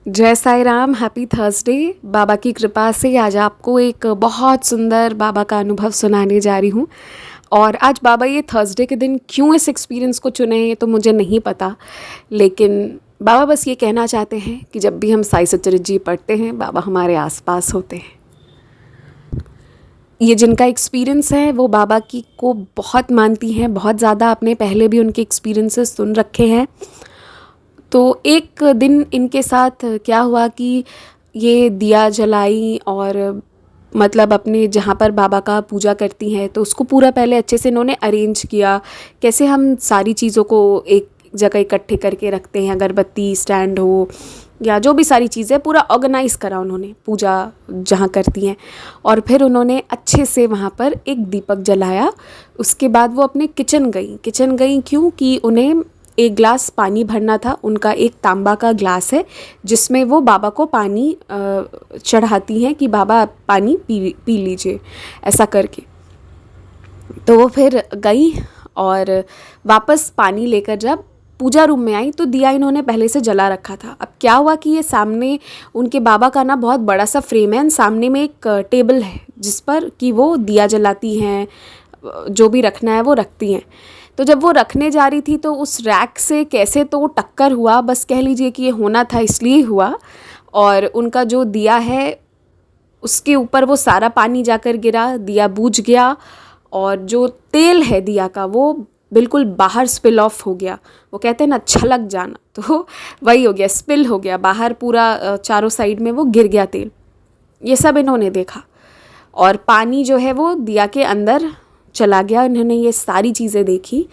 जय Sai Ram, happy Thursday. बाबा की कृपा से आज आपको एक बहुत सुंदर बाबा का अनुभव सुनाने जा रही हूँ। और आज बाबा ये थर्सडे के दिन क्यों इस एक्सपीरियंस को चुने हैं तो मुझे नहीं पता, लेकिन बाबा बस ये कहना चाहते हैं कि जब भी हम साई सच्चरित जी पढ़ते हैं, बाबा हमारे आसपास होते हैं। ये जिनका एक्सपीरियंस है वो बाबा की को बहुत मानती हैं, बहुत ज़्यादा। आपने पहले भी उनके एक्सपीरियंसेस सुन रखे हैं। तो एक दिन इनके साथ क्या हुआ कि ये दिया जलाई और मतलब अपने जहाँ पर बाबा का पूजा करती हैं तो उसको पूरा पहले अच्छे से इन्होंने अरेंज किया। कैसे हम सारी चीज़ों को एक जगह इकट्ठे करके रखते हैं, अगरबत्ती स्टैंड हो या जो भी सारी चीज़ें, पूरा ऑर्गेनाइज़ करा उन्होंने पूजा जहाँ करती हैं। और फिर उन्होंने अच्छे से वहाँ पर एक दीपक जलाया। उसके बाद वो अपने किचन गई क्योंकि उन्हें एक ग्लास पानी भरना था। उनका एक तांबा का ग्लास है जिसमें वो बाबा को पानी चढ़ाती हैं कि बाबा पानी पी लीजिए, ऐसा करके। तो वो फिर गई और वापस पानी लेकर जब पूजा रूम में आई तो दिया इन्होंने पहले से जला रखा था। अब क्या हुआ कि ये सामने उनके बाबा का ना बहुत बड़ा सा फ्रेम है, सामने में एक टेबल है जिस पर कि वो दिया जलाती हैं, जो भी रखना है वो रखती हैं। तो जब वो रखने जा रही थी तो उस रैक से कैसे तो टक्कर हुआ, बस कह लीजिए कि ये होना था इसलिए हुआ। और उनका जो दिया है उसके ऊपर वो सारा पानी जाकर गिरा, दिया बूझ गया और जो तेल है दिया का वो बिल्कुल बाहर स्पिल ऑफ हो गया। वो कहते हैं ना छलक जाना, तो वही हो गया, स्पिल हो गया बाहर, पूरा चारों साइड में वो गिर गया तेल। ये सब इन्होंने देखा और पानी जो है वो दिया के अंदर चला गया। इन्होंने ये सारी चीज़ें देखी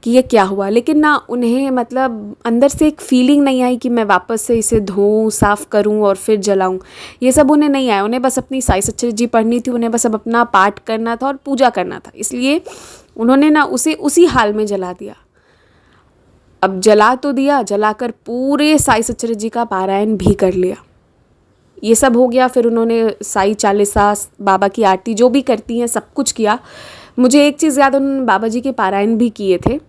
कि ये क्या हुआ, लेकिन ना उन्हें मतलब अंदर से एक फीलिंग नहीं आई कि मैं वापस से इसे धोऊं, साफ़ करूं और फिर जलाऊं। ये सब उन्हें नहीं आया। उन्हें बस अपनी साई सच्चरित जी पढ़नी थी, उन्हें बस अब अपना पाठ करना था और पूजा करना था, इसलिए उन्होंने ना उसे उसी हाल में जला दिया। अब जला तो दिया, जलाकर पूरे साई सच्चरित जी का पारायण भी कर लिया। ये सब हो गया। फिर उन्होंने साई चालीसा, बाबा की आरती जो भी करती हैं सब कुछ किया। मुझे एक चीज़ याद, उन्होंने बाबा जी के पारायण भी किए थे।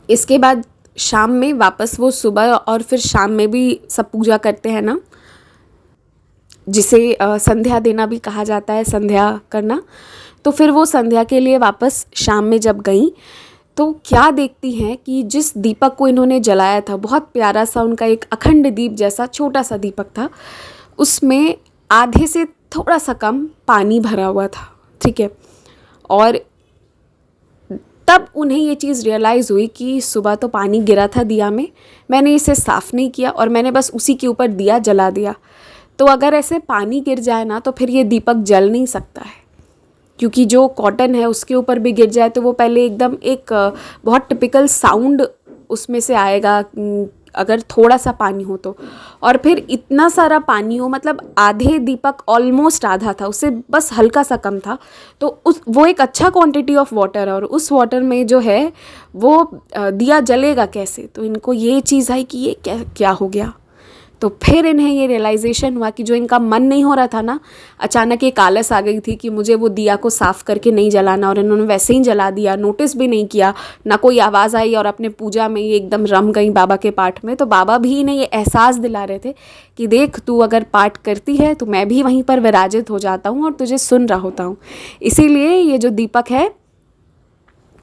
इसके बाद शाम में वापस वो सुबह और फिर शाम में भी सब पूजा करते हैं ना, जिसे संध्या देना भी कहा जाता है, संध्या करना। तो फिर वो संध्या के लिए वापस शाम में जब गई तो क्या देखती हैं कि जिस दीपक को इन्होंने जलाया था, बहुत प्यारा सा उनका एक अखंड दीप जैसा छोटा सा दीपक था, उसमें आधे से थोड़ा सा कम पानी भरा हुआ था। ठीक है। और तब उन्हें ये चीज़ रियलाइज़ हुई कि सुबह तो पानी गिरा था दिया में, मैंने इसे साफ़ नहीं किया और मैंने बस उसी के ऊपर दिया जला दिया। तो अगर ऐसे पानी गिर जाए ना तो फिर ये दीपक जल नहीं सकता है, क्योंकि जो कॉटन है उसके ऊपर भी गिर जाए तो वो पहले एकदम एक बहुत टिपिकल साउंड उसमें से आएगा अगर थोड़ा सा पानी हो तो। और फिर इतना सारा पानी हो, मतलब आधे दीपक, ऑलमोस्ट आधा था, उससे बस हल्का सा कम था। तो वो एक अच्छा क्वांटिटी ऑफ वाटर है और उस वाटर में जो है वो दिया जलेगा कैसे। तो इनको ये चीज़ आई कि ये क्या क्या हो गया। तो फिर इन्हें ये रियलाइजेशन हुआ कि जो इनका मन नहीं हो रहा था ना, अचानक एक आलस आ गई थी कि मुझे वो दिया को साफ़ करके नहीं जलाना, और इन्होंने वैसे ही जला दिया, नोटिस भी नहीं किया, ना कोई आवाज़ आई और अपने पूजा में ये एकदम रम गई बाबा के पाठ में। तो बाबा भी इन्हें ये एहसास दिला रहे थे कि देख, तू अगर पाठ करती है तो मैं भी वहीं पर विराजित हो जाता हूँ और तुझे सुन रहा होता हूँ। इसीलिए ये जो दीपक है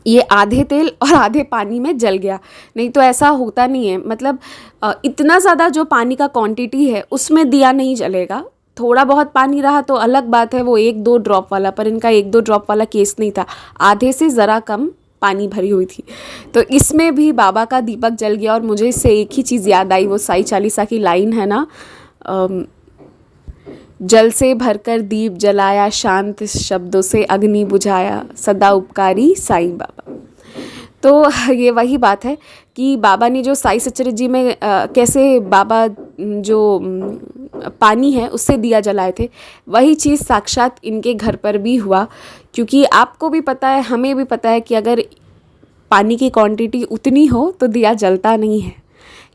ये आधे तेल और आधे पानी में जल गया, नहीं तो ऐसा होता नहीं है। मतलब इतना ज़्यादा जो पानी का क्वांटिटी है उसमें दिया नहीं जलेगा। थोड़ा बहुत पानी रहा तो अलग बात है, वो 1-2 ड्रॉप वाला, पर इनका 1-2 ड्रॉप वाला केस नहीं था, आधे से ज़रा कम पानी भरी हुई थी। तो इसमें भी बाबा का दीपक जल गया। और मुझे इससे एक ही चीज़ याद आई, वो साई चालीसा की लाइन है ना, जल से भरकर दीप जलाया, शांत शब्दों से अग्नि बुझाया, सदा उपकारी साईं बाबा। तो ये वही बात है कि बाबा ने जो साई सच्चरित जी में कैसे बाबा जो पानी है उससे दिया जलाए थे, वही चीज़ साक्षात इनके घर पर भी हुआ। क्योंकि आपको भी पता है, हमें भी पता है कि अगर पानी की क्वांटिटी उतनी हो तो दिया जलता नहीं है।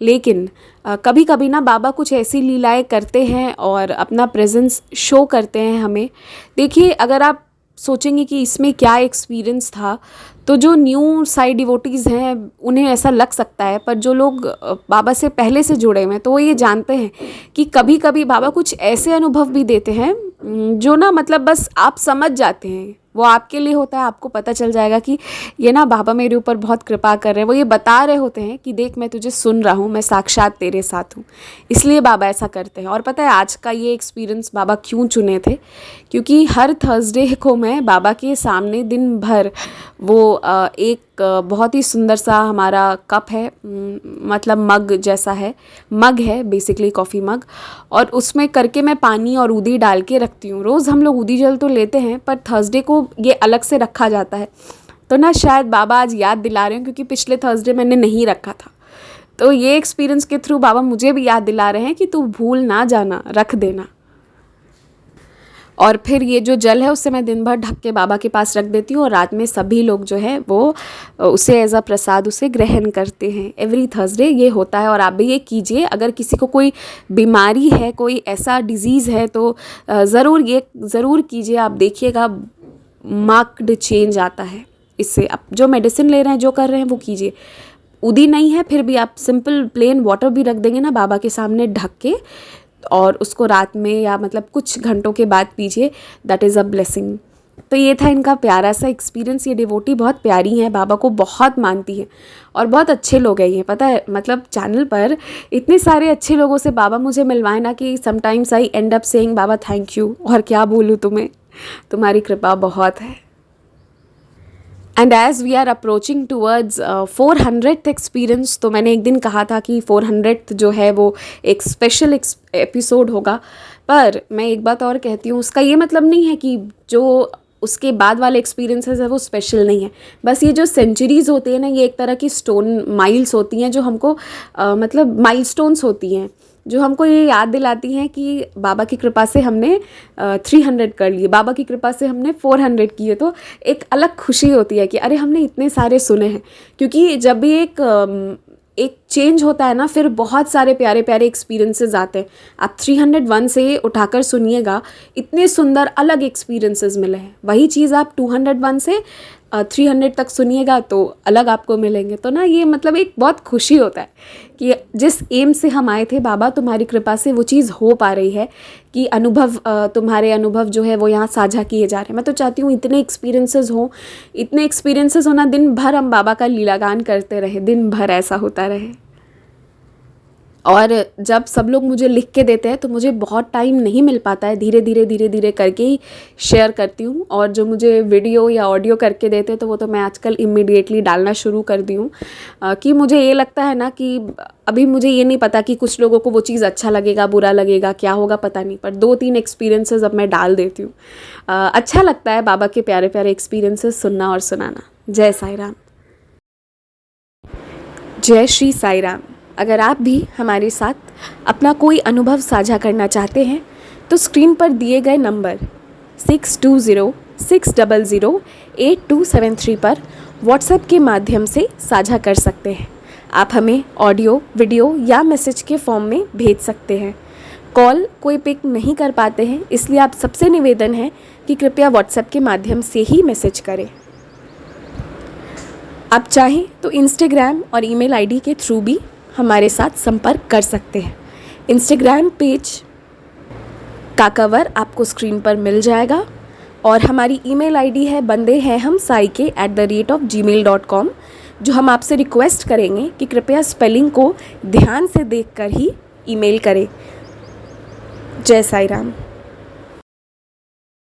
लेकिन कभी कभी ना बाबा कुछ ऐसी लीलाएं करते हैं और अपना प्रेजेंस शो करते हैं हमें। देखिए, अगर आप सोचेंगे कि इसमें क्या एक्सपीरियंस था, तो जो न्यू साई डिवोटीज़ हैं उन्हें ऐसा लग सकता है, पर जो लोग बाबा से पहले से जुड़े हुए हैं तो वो ये जानते हैं कि कभी कभी बाबा कुछ ऐसे अनुभव भी देते हैं जो ना मतलब बस आप समझ जाते हैं, वो आपके लिए होता है, आपको पता चल जाएगा कि ये ना बाबा मेरे ऊपर बहुत कृपा कर रहे हैं। वो ये बता रहे होते हैं कि देख मैं तुझे सुन रहा हूँ, मैं साक्षात तेरे साथ हूँ, इसलिए बाबा ऐसा करते हैं। और पता है आज का ये एक्सपीरियंस बाबा क्यों चुने थे, क्योंकि हर थर्सडे को मैं बाबा के सामने दिन भर वो एक बहुत ही सुंदर सा हमारा कप है, मतलब मग जैसा है, मग है बेसिकली कॉफ़ी मग, और उसमें करके मैं पानी और ऊदी डाल के रखती हूँ। रोज़ हम लोग ऊदी जल तो लेते हैं, पर थर्सडे को ये अलग से रखा जाता है। तो ना शायद बाबा आज याद दिला रहे हैं, क्योंकि पिछले थर्सडे मैंने नहीं रखा था। तो ये एक्सपीरियंस के थ्रू बाबा मुझे भी याद दिला रहे हैं कि तू भूल ना जाना, रख देना। और फिर ये जो जल है उससे मैं दिन भर ढक के बाबा के पास रख देती हूँ, और रात में सभी लोग जो है वो उसे एज अ प्रसाद उसे ग्रहण करते हैं। एवरी थर्सडे ये होता है, और आप भी ये कीजिए। अगर किसी को कोई बीमारी है, कोई ऐसा डिज़ीज़ है, तो ज़रूर कीजिए। आप देखिएगा मार्क्ड चेंज आता है इससे। आप जो मेडिसिन ले रहे हैं, जो कर रहे हैं, वो कीजिए। उदी नहीं है फिर भी आप सिंपल प्लेन वाटर भी रख देंगे ना बाबा के सामने ढक के, और उसको रात में या मतलब कुछ घंटों के बाद पीजिए, दैट इज़ अ ब्लेसिंग। तो ये था इनका प्यारा सा एक्सपीरियंस। ये डिवोटी बहुत प्यारी हैं, बाबा को बहुत मानती हैं, और बहुत अच्छे लोग हैं ये। पता है मतलब चैनल पर इतने सारे अच्छे लोगों से बाबा मुझे मिलवाए ना कि sometimes I end up saying बाबा थैंक यू, और क्या बोलूँ तुम्हें, तुम्हारी कृपा बहुत है। And as we are approaching towards 400th experience, तो मैंने एक दिन कहा था कि 400th जो है वो एक स्पेशल एपिसोड होगा। पर मैं एक बात और कहती हूँ, उसका ये मतलब नहीं है कि जो उसके बाद वाले एक्सपीरियंसेस है वो स्पेशल नहीं है। बस ये जो सेंचुरीज़ होती है ना, ये एक तरह की स्टोन माइल्स होती हैं, जो हमको मतलब माइलस्टोन्स होती हैं, जो हमको ये याद दिलाती हैं कि बाबा की कृपा से हमने 300 कर लिए, बाबा की कृपा से हमने 400 किए। तो एक अलग खुशी होती है कि अरे हमने इतने सारे सुने हैं। क्योंकि जब भी एक चेंज होता है ना, फिर बहुत सारे प्यारे प्यारे एक्सपीरियंसेस आते हैं। आप 301 से उठाकर सुनिएगा, इतने सुंदर अलग एक्सपीरियंसेस मिले हैं। वही चीज़ आप 201 से 300 तक सुनिएगा तो अलग आपको मिलेंगे। तो ना ये मतलब एक बहुत खुशी होता है कि जिस एम से हम आए थे, बाबा तुम्हारी कृपा से वो चीज़ हो पा रही है कि अनुभव, तुम्हारे अनुभव जो है वो यहाँ साझा किए जा रहे हैं। मैं तो चाहती हूँ इतने एक्सपीरियंसेस होना, दिन भर हम बाबा का लीलागान करते रहे, दिन भर ऐसा होता रहे। और जब सब लोग मुझे लिख के देते हैं तो मुझे बहुत टाइम नहीं मिल पाता है, धीरे धीरे करके ही शेयर करती हूँ। और जो मुझे वीडियो या ऑडियो करके देते हैं तो वो तो मैं आजकल इमीडिएटली डालना शुरू कर दी हूँ, कि मुझे ये लगता है ना कि अभी मुझे ये नहीं पता कि कुछ लोगों को वो चीज़ अच्छा लगेगा, बुरा लगेगा, क्या होगा पता नहीं, पर 2-3 एक्सपीरियंसेस अब मैं डाल देती हूँ। अच्छा लगता है बाबा के प्यारे प्यारे एक्सपीरियंसेस सुनना और सुनाना। जय साई राम, जय श्री साई राम। अगर आप भी हमारे साथ अपना कोई अनुभव साझा करना चाहते हैं तो स्क्रीन पर दिए गए नंबर 6206008273 पर व्हाट्सएप के माध्यम से साझा कर सकते हैं। आप हमें ऑडियो, वीडियो या मैसेज के फॉर्म में भेज सकते हैं। कॉल कोई पिक नहीं कर पाते हैं, इसलिए आप सबसे निवेदन है कि कृपया व्हाट्सएप के माध्यम से ही मैसेज करें। आप चाहें तो इंस्टाग्राम और ईमेल आईडी के थ्रू भी हमारे साथ संपर्क कर सकते हैं। इंस्टाग्राम पेज का कवर आपको स्क्रीन पर मिल जाएगा, और हमारी ईमेल आईडी है bandehehumsaike@gmail.com, जो हम आपसे रिक्वेस्ट करेंगे कि कृपया स्पेलिंग को ध्यान से देखकर ही ईमेल करें। जय साई राम।